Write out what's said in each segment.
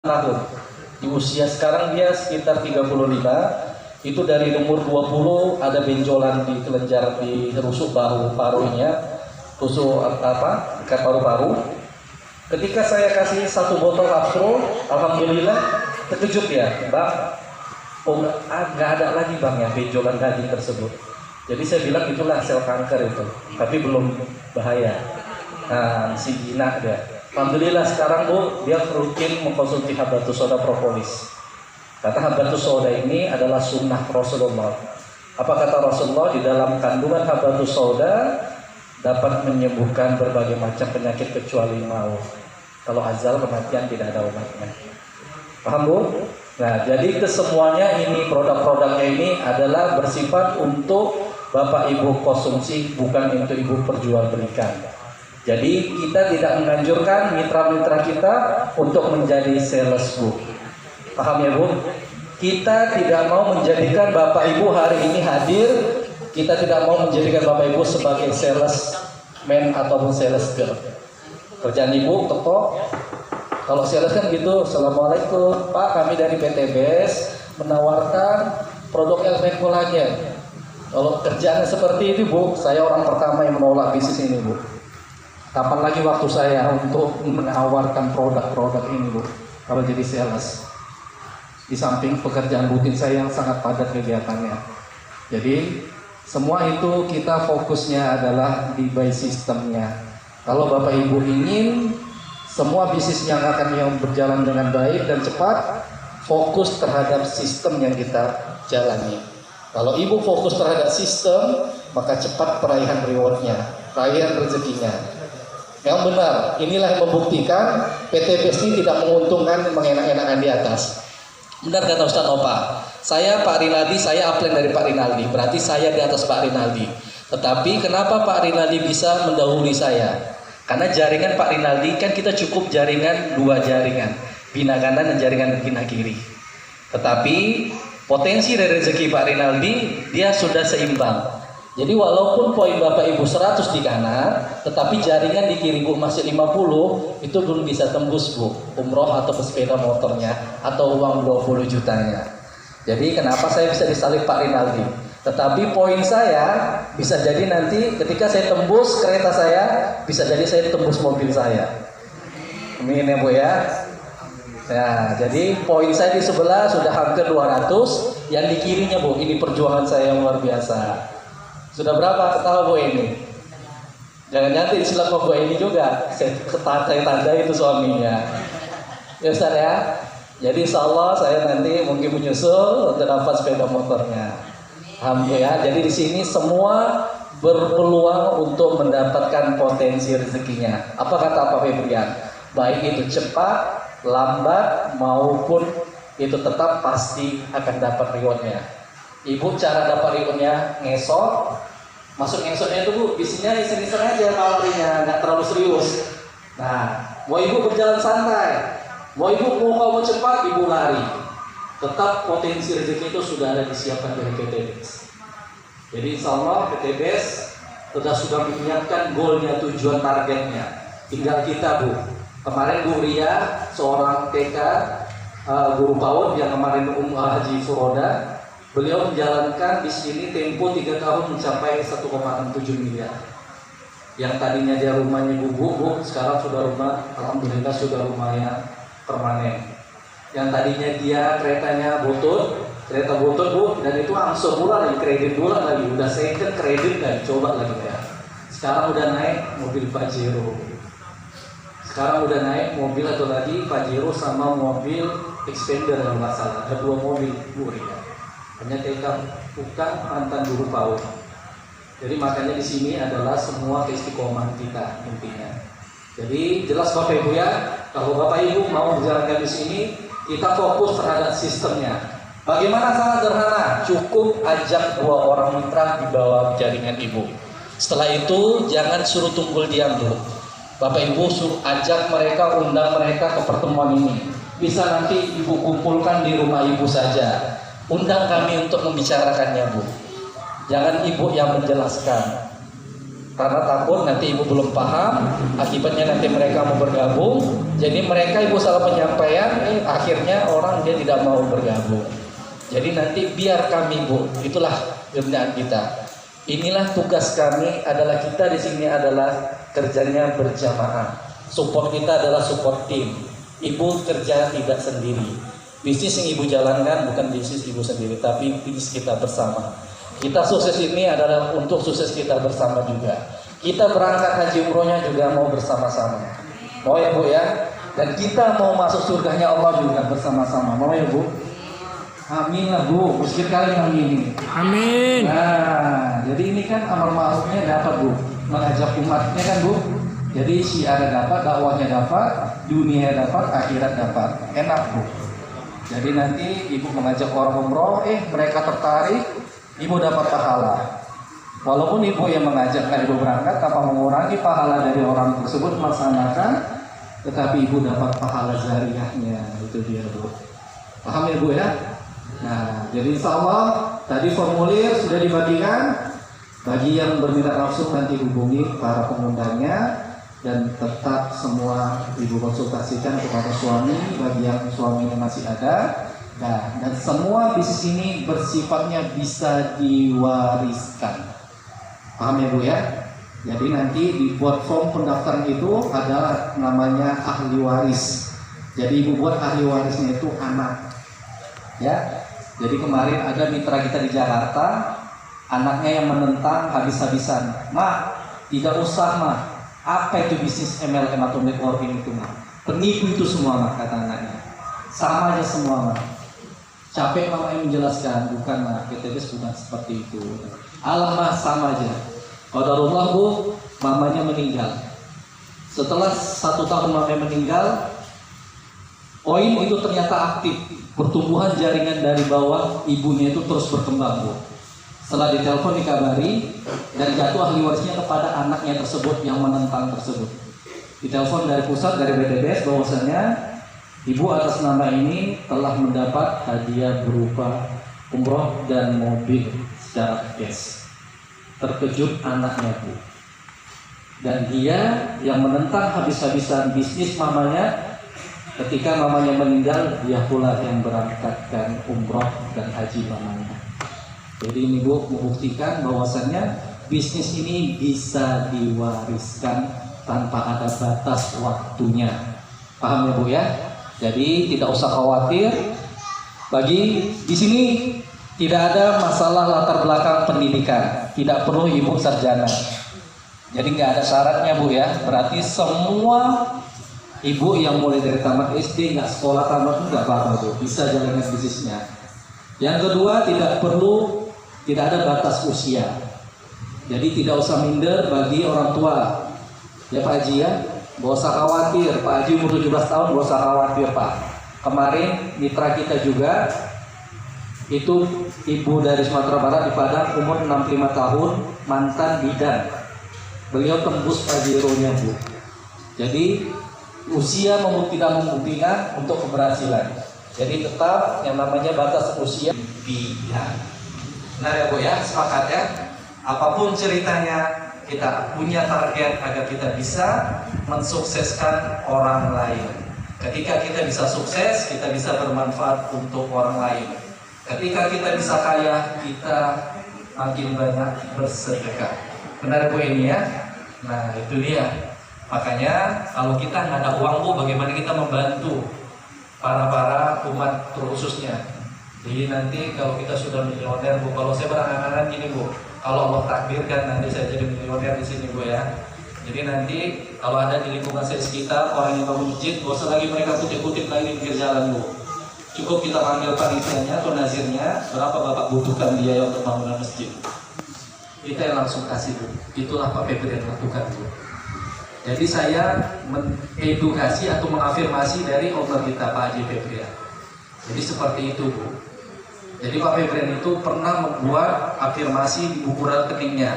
tahun. Di usia sekarang dia sekitar 35. Itu dari umur 20 ada benjolan di kelenjar, di rusuk paru-parunya, rusuk dekat paru-paru. Ketika saya kasih 1 botol Afro, alhamdulillah terkejut ya, Bang. Oh, nggak ada lagi Bang ya benjolan daging tersebut. Jadi saya bilang itulah sel kanker itu, tapi belum bahaya. Nah, si jinak dia. Alhamdulillah sekarang Bu, dia rutin mengkonsumsi habatus soda propolis. Kata habatus soda ini adalah sunnah Rasulullah. Apa kata Rasulullah? Di dalam kandungan habatus soda dapat menyembuhkan berbagai macam penyakit kecuali maut. Kalau azal kematian tidak ada obatnya. Paham Bu? Nah, jadi kesemuanya ini produk-produknya ini adalah bersifat untuk Bapak Ibu konsumsi, bukan untuk Ibu perjualbelikan. Jadi kita tidak menganjurkan mitra-mitra kita untuk menjadi sales Bu. Paham ya Bu? Kita tidak mau menjadikan Bapak Ibu hari ini hadir, kita tidak mau menjadikan Bapak Ibu sebagai salesman ataupun sales girl. Kerjaan Ibu toko. Kalau sales kan gitu, Assalamualaikum Pak, kami dari PTBS menawarkan produk elemen kolagen. Kalau kerjaannya seperti ini Bu, saya orang pertama yang menolak bisnis ini Bu. Kapan lagi waktu saya untuk menawarkan produk-produk ini Bu, kalau jadi sales. Di samping pekerjaan rutin saya yang sangat padat kegiatannya. Jadi semua itu kita fokusnya adalah di buy sistemnya. Kalau Bapak Ibu ingin semua bisnis yang berjalan dengan baik dan cepat, fokus terhadap sistem yang kita jalani. Kalau Ibu fokus terhadap sistem, maka cepat perayaan rewardnya, perayaan rezekinya. Yang benar, inilah yang membuktikan PTBS ini tidak menguntungkan mengenak-enakan di atas. Benar kata Ustaz Opa, saya Pak Rinaldi, saya upline dari Pak Rinaldi, berarti saya di atas Pak Rinaldi. Tetapi kenapa Pak Rinaldi bisa mendahului saya? Karena jaringan Pak Rinaldi kan kita cukup jaringan 2 jaringan, bina kanan dan jaringan bina kiri. Tetapi potensi dari rezeki Pak Rinaldi dia sudah seimbang. Jadi walaupun poin Bapak Ibu 100 di kanan, tetapi jaringan di kiri Bu masih 50, itu belum bisa tembus Bu umroh atau sepeda motornya atau uang 20 jutanya. Jadi kenapa saya bisa disalib Pak Rinaldi? Tetapi poin saya bisa jadi nanti ketika saya tembus kereta saya, bisa jadi saya tembus mobil saya. Amin ya Bu ya. Nah, jadi poin saya di sebelah sudah hampir 200, yang di kirinya Bu, ini perjuangan saya yang luar biasa. Sudah berapa ketawa Bu ini? Jangan nanti disilang Bu ini juga. Saya tanda itu suaminya. Ya Ustaz ya. Jadi insya Allah saya nanti mungkin menyusul untuk dapat sepeda motornya. Alhamdulillah. Jadi di sini semua berpeluang untuk mendapatkan potensi rezekinya. Apa kata Pak Febrian? Baik itu cepat, lambat maupun itu tetap pasti akan dapat rewardnya. Ibu cara dapat rewardnya ngesot, masuk ngesotnya itu Bu, isinya iseng-iseng aja kalorinya, nggak terlalu serius. Nah, mau Ibu berjalan santai, mau Ibu mau cepat, Ibu lari. Tetap potensi rezeki itu sudah ada disiapkan dari PTBS. Jadi insya Allah PTBS sudah menyiapkan goalnya, tujuan targetnya. Tinggal kita Bu. Kemarin Bu Ria, seorang TK, guru PAUD yang kemarin Haji Furoda, beliau menjalankan di sini tempo 3 tahun mencapai 1,67 miliar. Yang tadinya dia rumahnya gubuk, sekarang sudah rumah, alhamdulillah sudah lumayan permanen. Yang tadinya dia keretanya kereta butut Bu, dan itu angsur pula lagi, kredit pula lagi, udah second kredit dan coba lagi ya. Sekarang udah naik mobil Pajero. Sekarang udah naik mobil atau lagi Pajero sama mobil Expander kalau nggak salah, ada 2 mobil Bu Ria. Hanya TK bukan mantan guru PAUD. Jadi makanya di sini adalah semua keistiqomahan kita intinya. Jadi jelas Bapak Ibu ya, kalau Bapak Ibu mau menjalankan di sini, kita fokus terhadap sistemnya. Bagaimana? Sangat sederhana, cukup ajak 2 orang mitra di bawah jaringan Ibu. Setelah itu jangan suruh tunggul diam dulu. Bapak Ibu suruh ajak mereka, undang mereka ke pertemuan ini. Bisa nanti Ibu kumpulkan di rumah Ibu saja. Undang kami untuk membicarakannya Bu. Jangan Ibu yang menjelaskan. karena takut nanti ibu belum paham, akibatnya nanti mereka mau bergabung, jadi mereka ibu salah penyampaian, akhirnya orang dia tidak mau bergabung. Jadi nanti biar kami bu, itulah pembinaan kita. Inilah tugas kami, adalah kita di sini adalah kerjanya berjamaah. Support kita adalah support tim. Ibu kerja tidak sendiri. Bisnis yang ibu jalankan bukan bisnis ibu sendiri, tapi bisnis kita bersama. Kita sukses ini adalah untuk sukses kita bersama juga. Kita berangkat haji umrohnya juga mau bersama-sama. Mau ya bu ya? Dan kita mau masuk surganya Allah juga bersama-sama. Mau ya bu? Amin lah bu, meskipun kali yang ini. Amin. Nah, jadi ini kan amar ma'rufnya dapat bu, mengajak umatnya kan bu. Jadi syiar dapat, dakwahnya dapat, dunia dapat, akhirat dapat. Enak bu. Jadi nanti ibu mengajak orang umroh, mereka tertarik, ibu dapat pahala. Walaupun ibu yang mengajak ibu berangkat tanpa mengurangi pahala dari orang tersebut melaksanakan, tetapi ibu dapat pahala zariyahnya. Itu dia bu. Paham ya bu ya? Nah, jadi insya Allah tadi formulir sudah dibagikan. Bagi yang berminat langsung nanti hubungi para pengundangnya, dan tetap semua ibu konsultasikan kepada suami bagi yang suaminya masih ada. Nah, dan semua bisnis ini bersifatnya bisa diwariskan. Paham ya bu ya? Jadi nanti dibuat form pendaftaran itu adalah namanya ahli waris. Jadi ibu buat ahli warisnya itu anak. Ya. Jadi kemarin ada mitra kita di Jakarta, anaknya yang menentang habis-habisan. Ma, tidak usah ma. Apa itu bisnis MLM atau networking itu ma? Penipu itu semua ma, kata anaknya. Sama aja semua ma. Capek mama yang menjelaskan, bukan ma. PTBS bukan seperti itu. Alamak sama aja. Qadarullah bu, mamanya meninggal. Setelah 1 tahun mamanya meninggal, OIM itu ternyata aktif. Pertumbuhan jaringan dari bawah ibunya itu terus berkembang bu. Setelah ditelepon dikabari dan jatuh ahli warisnya kepada anaknya tersebut yang menentang tersebut. Ditelepon dari pusat, dari BTBS bahwasanya ibu atas nama ini telah mendapat hadiah berupa umroh dan mobil secara cash. Terkejut anaknya bu. Dan dia yang menentang habis-habisan bisnis mamanya. Ketika mamanya meninggal, dia pula yang berangkatkan umroh dan haji mamanya. Jadi ini bu membuktikan bahwasannya bisnis ini bisa diwariskan tanpa ada batas waktunya. Paham ya bu ya? Jadi tidak usah khawatir. Bagi di sini tidak ada masalah latar belakang pendidikan. Tidak perlu ibu sarjana. Jadi nggak ada syaratnya bu ya. Berarti semua ibu yang mulai dari tamat SD, nggak sekolah tamat itu nggak apa-apa tuh, bisa jalankan bisnisnya. Yang kedua, tidak ada batas usia. Jadi tidak usah minder bagi orang tua. Ya Pak Haji ya, nggak usah khawatir. Pak Haji umur 17 tahun, nggak usah khawatir Pak. Kemarin mitra kita juga itu ibu dari Sumatera Barat di Padang, umur 65 tahun, mantan bidan. Beliau tembus Pajero-nya bu. Jadi usia tidak membuktikan untuk keberhasilan. Jadi tetap yang namanya batas usia bidan. Benar ya bu ya, sepakat ya. Apapun ceritanya, kita punya target agar kita bisa mensukseskan orang lain. Ketika kita bisa sukses, kita bisa bermanfaat untuk orang lain. Ketika kita bisa kaya, kita makin banyak bersedekah. Benar bu ini ya. Nah itu dia. Makanya kalau kita nggak ada uang bu, bagaimana kita membantu para umat khususnya. Jadi nanti kalau kita sudah milioner bu, kalau saya berangan-angan gini bu, kalau Allah takdirkan nanti saya jadi milioner di sini bu ya. Jadi nanti kalau ada di lingkungan saya sekitar orang yang bangun masjid, gak usah lagi mereka kutip-kutip lagi di pinggir jalan bu. Cukup kita panggil panitianya atau nazirnya, berapa bapak butuhkan biaya untuk bangunan masjid. Kita yang langsung kasih bu. Itulah Pak Febri yang lakukan bu. Jadi saya mengedukasi atau mengafirmasi dari owner kita Pak Haji Febrian. Jadi seperti itu bu. Jadi Pak Febrian itu pernah membuat afirmasi di buku rekeningnya.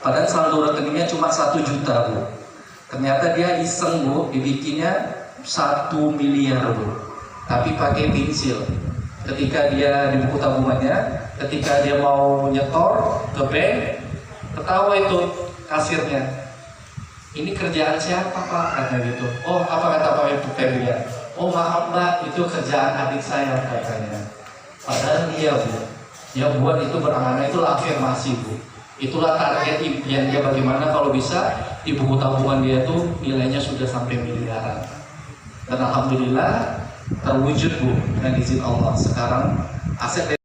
Padahal saldo rekeningnya cuma 1 juta bu. Ternyata dia iseng bu, dibikinnya 1 miliar bu. Tapi pakai pensil. Ketika dia di buku tabungannya, ketika dia mau nyetor ke bank, ketawa itu. kasirnya, ini kerjaan siapa Pak? Katanya gitu. Oh, apa kata Pak Ibu Febria? Oh maaf Mbak, itu kerjaan adik saya katanya. Padahal iya Bu, ya buat itu berangan itulah afirmasi Bu. Itulah target impian dia, bagaimana kalau bisa di buku tabungan dia tuh nilainya sudah sampai miliaran. Dan alhamdulillah terwujud Bu, dengan izin Allah. Sekarang aset